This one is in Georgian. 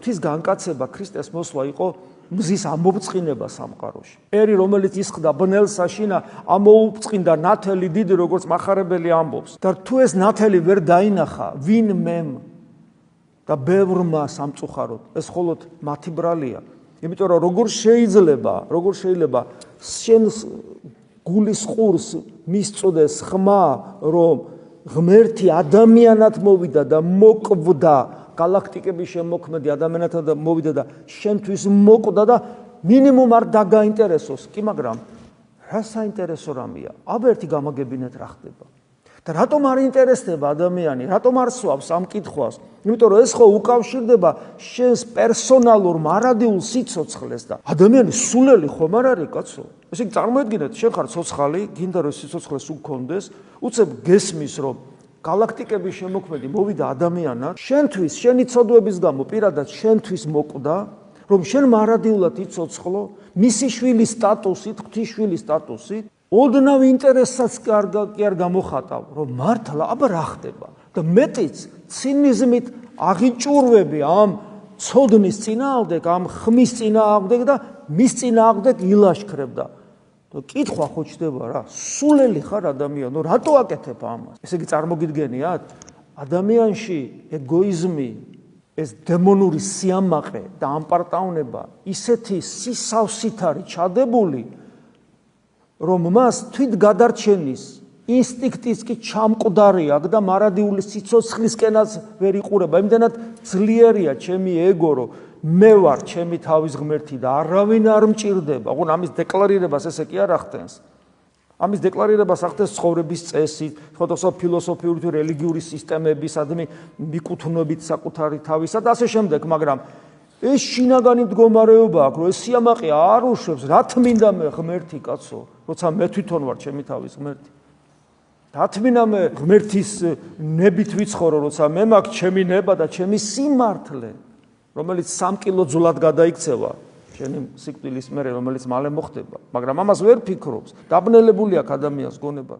ღვთის განკაცება ქრისტეს მოსვლა იყო მზის ამობწყინება სამყაროში. ერი რომელიც ისხდა ბნელ საშინა ამოუწყინდა ნათელი დიდი როგორც მახარებელი ამბობს. და თუ ეს ნათელი ვერ დაინახა ვინმემ და ბევრმა სამწუხაროდ ეს მხოლოდ მათი ბრალია. იმიტომ რომ როგორ შეიძლება შენს გულის ყურს მისწოდეს ხმა რომ ღმერთი ადამიანად მოვიდა და მოკვდა galaktikების შემოქმედი ადამიანად მოვიდა და შენთვის მოკვდა და მინიმუმ არ დაგაინტერესოს კი მაგრამ რა საინტერესო რამეა აბა ერთი გამაგებინეთ რა ხდება და რატომ არ ინტერესდება ადამიანი რატომ არ სვავს ამ კითხვას იმიტომ რომ ეს ხო უკავშირდება შენს პერსონალურ მარადიულ სიცოცხლეს და ადამიანის სულელი ხომ არ არის კაცო ესე იგი წარმოედგინეთ შენ ხარ ცოცხალი გინდა რომ სიცოცხლე სულ გქონდეს უცებ გესმის რომ galaktikების შემოქმედი მოვიდა ადამიანად შენთვის შენი ცოდვების გამო პირადად შენთვის მოკვდა რომ შენ მარადიულად იცოცხლო მისი შვილის სტატუსით ღვთისშვილის სტატუსით ოდნავ ინტერესსაც კი არ გამოხატავ რომ მართლა აბა რა ხდება და მეტიც ცინიზმით აღიჭურვები ამ ცოდნის წინააღმდეგ ამ ხმის წინააღმდეგ და მის წინააღმდეგ ილაშქრებ და კითხვა ხო ჩდება რა სულელი ხარ ადამიანო რატო აკეთებ ამას ესე იგი წარმოგიდგენიათ ადამიანში ეგოიზმი ეს დემონური სიამაყე და ამპარტაუნება ისეთი სისავსით არის ჩადებული რომ მას თვით გადარჩენის ინსტინქტის კი ჩამკვდარი აქვს და მარადიული სიცოცხლისკენაც ვერ იყურება იმდენად ძლიერია ჩემი ეგო რომ მე ვარ ჩემი თავის ღმერთი და არავინ არ მჭირდება ხო ამის დეკლარირებას ესე კი არ ახდენს ამის დეკლარირებას ახდენს ცხოვრების წესით სხვადასხვა ფილოსოფიური თუ რელიგიური სისტემებისადმი მიკუთვნობით საკუთარი თავისა და ასე შემდეგ მაგრამ ეს შინაგანი მდგომარეობა აქვს რომ ეს სიამაყე არ უშვებს რა თმინდა მე ღმერთი კაცო როცა მე თვითონ ვარ ჩემი თავის ღმერთი რა თმინდა მე ღმერთის ნებით ვიცხოვრო როცა მე მაქვს ჩემი ნება და ჩემი სიმართლე რომელიც 3 კილო ძვლად გადაიქცევა შენი სიკვდილის მერე რომელიც მალე მოხდება მაგრამ ამას ვერ ფიქრობს დაბნელებული აქვს ადამიანს გონება